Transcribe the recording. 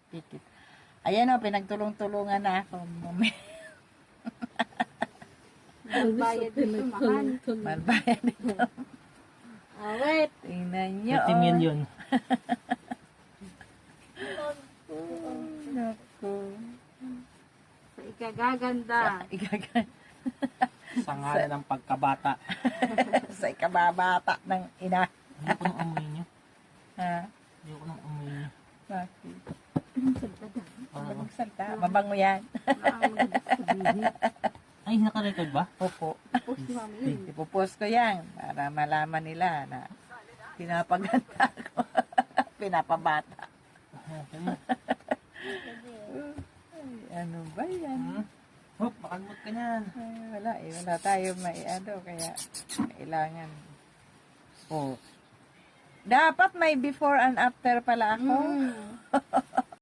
Tikit. Ayan o, pinagtulong-tulungan na ako. Bayad dito, mahal. Malbayan dito. Wait. Tingnan nyo. 30 million. Naku. Sa ikagaganda. Igagan. Sa ngalan ng pagkabata. Sa ikababata ng ina. Ayoko nang amoy niyo. Ha? Ayoko nang amoy niyo. Bakit? Parang, Magsalta. Mabango yan. ay, naka-record ba? Opo. Post ni mami yun. Ipopost ko yan para malaman nila na pinapaganda ko. Pinapabata. Ay, ano ba yan? Hop, makalmot ka niyan. Ay, wala eh. Wala tayo maiado. Kaya kailangan. Oh. Dapat may before and after pala ako.